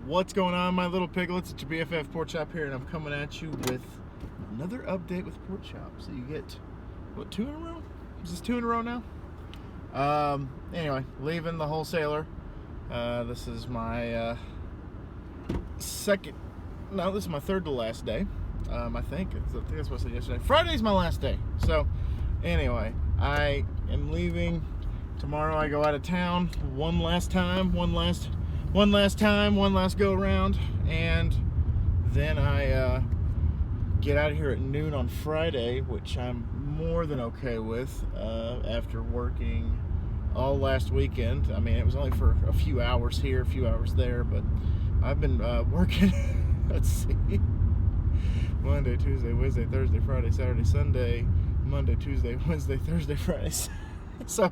What's going on, my little piglets? It's your BFF Pork Chop here, and I'm coming at you with another update with Pork Chop. So you get, what, 2 in a row? Is this 2 in a row now? Anyway, leaving the wholesaler. This is my this is my third to last day. I think that's what I said yesterday. Friday's my last day. So, anyway, I am leaving. Tomorrow I go out of town one last go around, and then I get out of here at noon on Friday, which I'm more than okay with after working all last weekend. I mean, it was only for a few hours here, a few hours there, but I've been working, let's see, Monday, Tuesday, Wednesday, Thursday, Friday, Saturday, Sunday, Monday, Tuesday, Wednesday, Thursday, Friday. So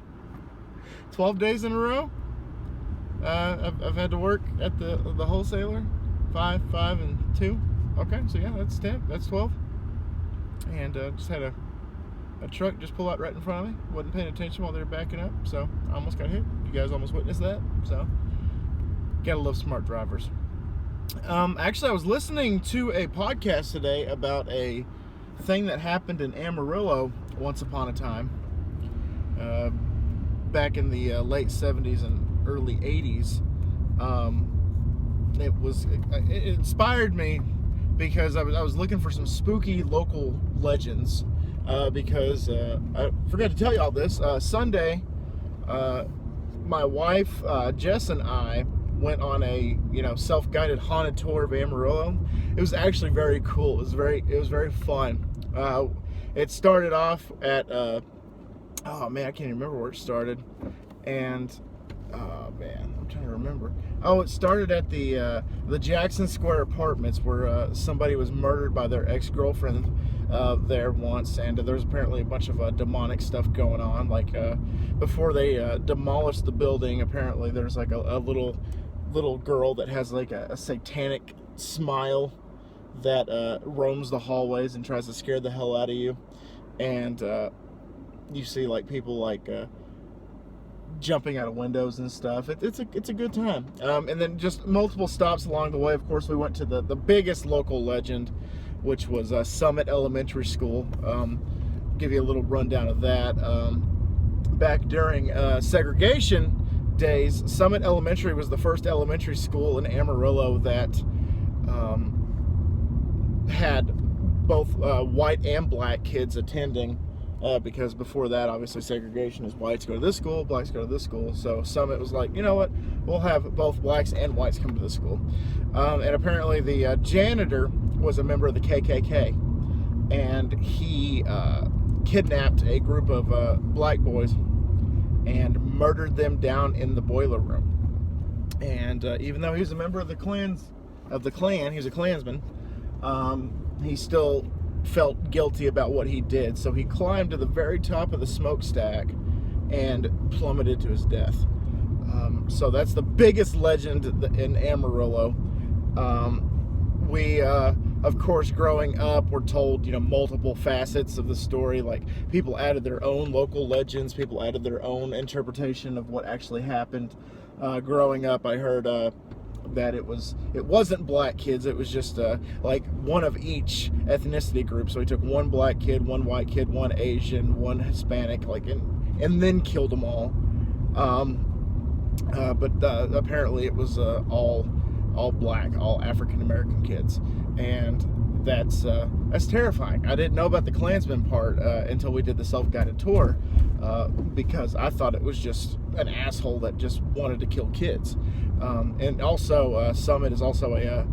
12 days in a row. I've had to work at the wholesaler. 5, and 2. Okay, so yeah, that's 10. That's 12. And just had a truck just pull out right in front of me. Wasn't paying attention while they were backing up, so I almost got hit. You guys almost witnessed that. So gotta love smart drivers. Actually, I was listening to a podcast today about a thing that happened in Amarillo once upon a time. Back in the late 70s and early 80s. It inspired me because I was looking for some spooky local legends, because I forgot to tell you all this. Sunday, my wife Jess and I went on a self-guided haunted tour of Amarillo. It was actually very cool. It was very fun. It started off at oh man, I can't even remember where it started. And oh man, I'm trying to remember. Oh, it started at the Jackson Square Apartments, where somebody was murdered by their ex-girlfriend there once, and there's apparently a bunch of demonic stuff going on. Like before they demolished the building, apparently there's like a little girl that has like a satanic smile that roams the hallways and tries to scare the hell out of you. And you see like people like jumping out of windows and stuff. It's a good time. And then just multiple stops along the way. Of course, we went to the biggest local legend, which was Summit Elementary School. Give you a little rundown of that. Back during segregation days, Summit Elementary was the first elementary school in Amarillo that had both white and black kids attending. Because before that, obviously, segregation is whites go to this school, blacks go to this school. So Summit was like, you know what, we'll have both blacks and whites come to this school. And apparently the janitor was a member of the KKK. And he kidnapped a group of black boys and murdered them down in the boiler room. And even though he was a member of the Klan, he was a Klansman, he still felt guilty about what he did, so he climbed to the very top of the smokestack and plummeted to his death. So that's the biggest legend in Amarillo. We, of course, growing up, were told multiple facets of the story. Like, people added their own local legends, people added their own interpretation of what actually happened. Growing up, I heard that it wasn't black kids, it was just like one of each ethnicity group. So he took one black kid, one white kid, one Asian, one Hispanic, and then killed them all. But apparently it was all black, all African American kids, and that's terrifying. I didn't know about the Klansman part until we did the self-guided tour, because I thought it was just an asshole that just wanted to kill kids. And also, Summit is also a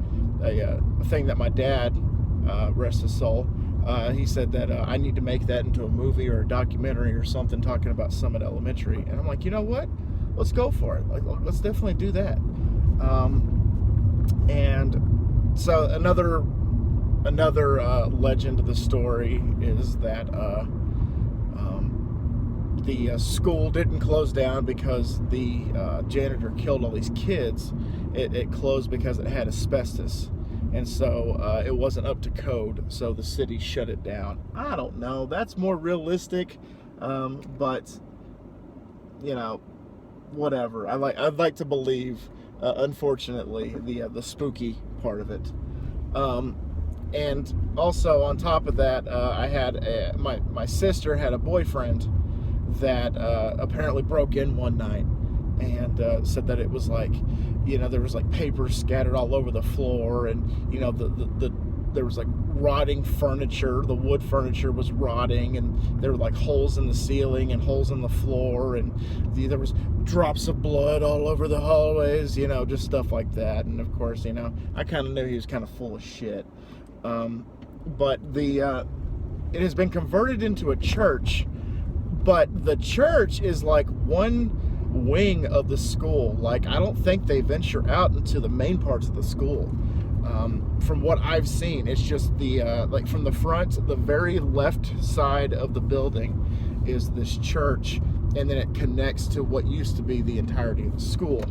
thing that my dad, rest his soul, he said that I need to make that into a movie or a documentary or something talking about Summit Elementary. And I'm like, you know what? Let's go for it. Like, let's definitely do that. And so another legend of the story is that the school didn't close down because the janitor killed all these kids. It closed because it had asbestos, and so it wasn't up to code, so the city shut it down. I don't know, that's more realistic, but whatever. I'd like to believe unfortunately, the spooky part of it. And also on top of that, I had my sister had a boyfriend that apparently broke in one night and said that it was like, there was like paper scattered all over the floor, and there was like rotting furniture. The wood furniture was rotting, and there were like holes in the ceiling and holes in the floor, and there was drops of blood all over the hallways, just stuff like that. And of course, I kind of knew he was kind of full of shit. But it has been converted into a church, but the church is like one wing of the school. Like, I don't think they venture out into the main parts of the school. From what I've seen, it's just like from the front, the very left side of the building is this church, and then it connects to what used to be the entirety of the school.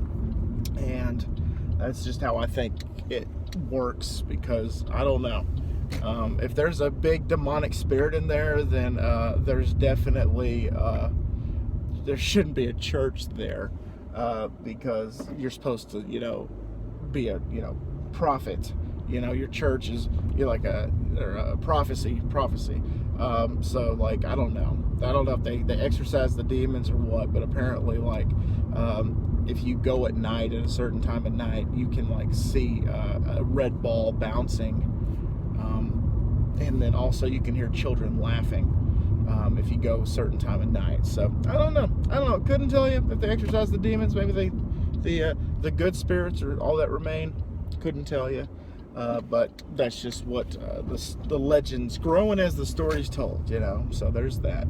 And that's just how I think it works, because I don't know. If there's a big demonic spirit in there, then there's definitely there shouldn't be a church there, because you're supposed to be a prophet. Your church is like a prophecy. So like, I don't know if they exorcise the demons or what, but apparently like if you go at night at a certain time of night, you can like see a red ball bouncing, and then also you can hear children laughing if you go a certain time of night. So I don't know. Couldn't tell you if they exorcise the demons. Maybe the good spirits or all that remain. Couldn't tell you. But that's just what the legend's growing as the story's told. So there's that.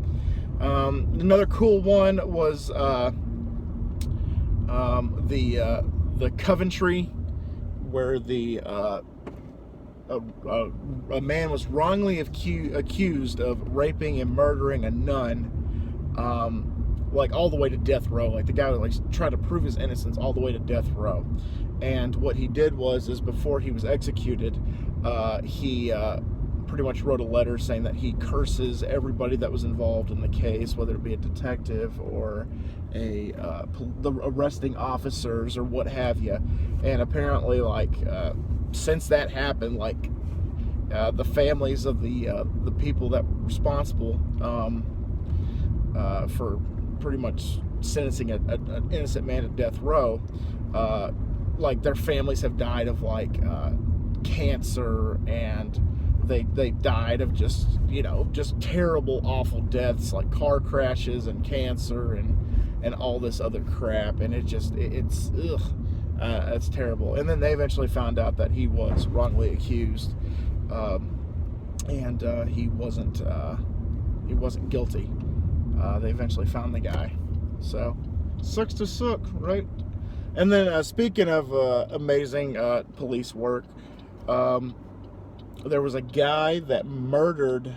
Another cool one was the Coventry, where a man was wrongly accused of raping and murdering a nun, like all the way to death row. Like, the guy would like try to prove his innocence all the way to death row. And what he did is before he was executed, he pretty much wrote a letter saying that he curses everybody that was involved in the case, whether it be a detective or the arresting officers or what have you. And apparently, like, since that happened, like, the families of the people that were responsible for pretty much sentencing an innocent man to death row, like, their families have died of like cancer, and they died of just terrible, awful deaths, like car crashes and cancer and all this other crap. And it's terrible. And then they eventually found out that he was wrongly accused, and he wasn't guilty. They eventually found the guy. So sucks to suck, right? And then speaking of amazing police work, there was a guy that murdered,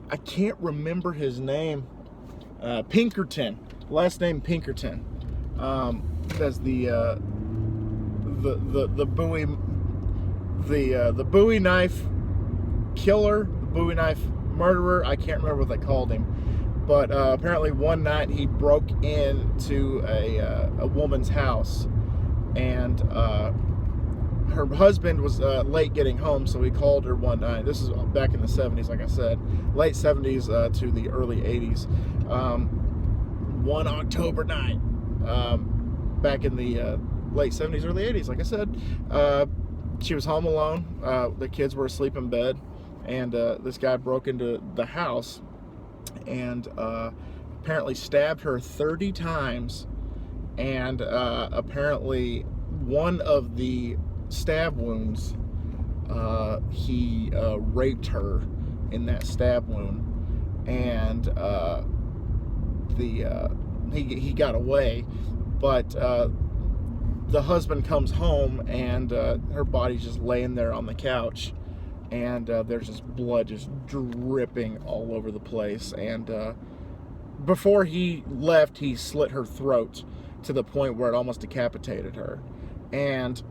I can't remember his name, Pinkerton, last name Pinkerton. That's the Bowie, the Bowie knife killer, the Bowie knife murderer. I can't remember what they called him. But apparently one night he broke into a woman's house, and her husband was late getting home, so he called her one night. This is back in the 70s, like I said, late 70s to the early 80s. One October night, back in the late 70s, early 80s, like I said, she was home alone. The kids were asleep in bed, and this guy broke into the house and apparently stabbed her 30 times, and apparently one of the stab wounds, he raped her in that stab wound, and he got away. But the husband comes home, and her body's just laying there on the couch, and there's just blood just dripping all over the place. And before he left, he slit her throat to the point where it almost decapitated her. And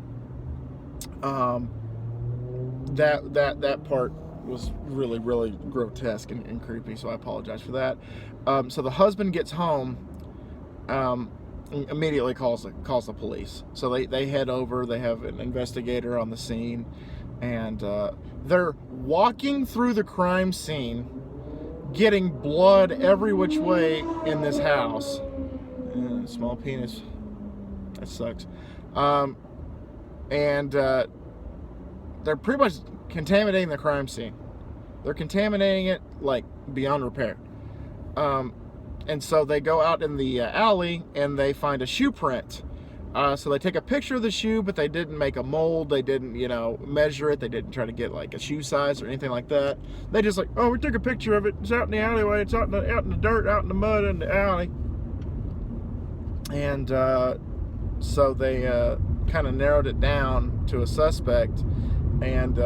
that part was really, really grotesque and creepy, so I apologize for that. So the husband gets home, and immediately calls the police. So they head over. They have an investigator on the scene, and they're walking through the crime scene, getting blood every which way in this house. Small penis. That sucks. And they're pretty much contaminating the crime scene. They're contaminating it like beyond repair. And so they go out in the alley and they find a shoe print. So they take a picture of the shoe, but they didn't make a mold. They didn't, measure it. They didn't try to get like a shoe size or anything like that. They just like, oh, we took a picture of it. It's out in the alleyway. It's out in the dirt, out in the mud in the alley. And so they kind of narrowed it down to a suspect. And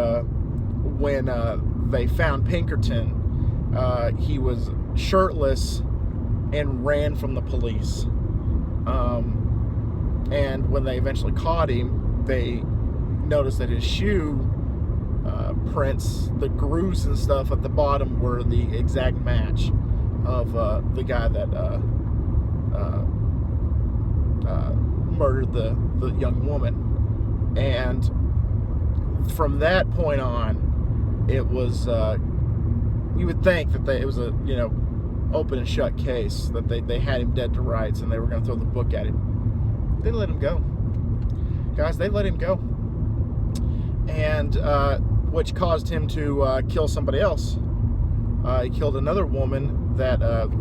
when they found Pinkerton, he was shirtless and ran from the police. And when they eventually caught him, they noticed that his shoe prints, the grooves and stuff at the bottom, were the exact match of the guy that murdered the young woman. And from that point on, it was you would think that it was a open and shut case, that they had him dead to rights and they were going to throw the book at him. They let him go, guys. They let him go, and which caused him to kill somebody else. He killed another woman. That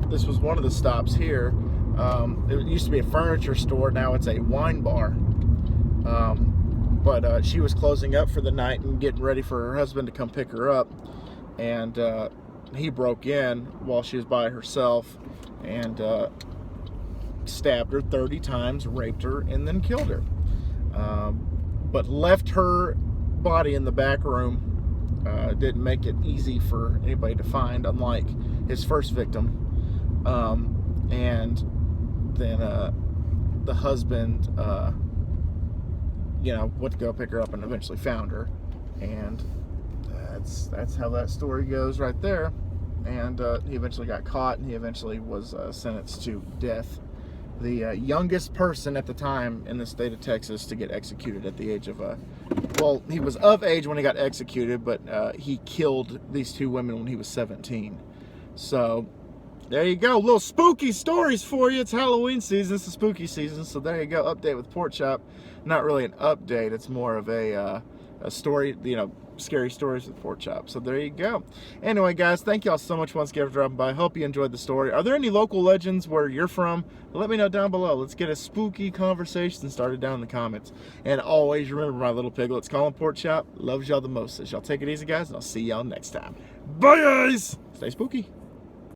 this was one of the stops here. It used to be a furniture store. Now it's a wine bar. But she was closing up for the night and getting ready for her husband to come pick her up, and he broke in while she was by herself and stabbed her 30 times, raped her, and then killed her. But left her body in the back room. Didn't make it easy for anybody to find, unlike his first victim. And then the husband went to go pick her up and eventually found her. And that's how that story goes right there. And he eventually got caught, and he eventually was sentenced to death. The youngest person at the time in the state of Texas to get executed at the age of well, he was of age when he got executed, but he killed these two women when he was 17. So there you go, little spooky stories for you. It's Halloween season, it's the spooky season, so there you go. Update with Pork Chop. Not really an update, it's more of a story, scary stories with Pork Chop. So there you go. Anyway, guys, thank y'all so much once again for dropping by. Hope you enjoyed the story. Are there any local legends where you're from? Let me know down below. Let's get a spooky conversation started down in the comments. And always remember, my little piglets, calling Pork Chop loves y'all the most. So y'all take it easy, guys, and I'll see y'all next time. Bye, guys. Stay spooky.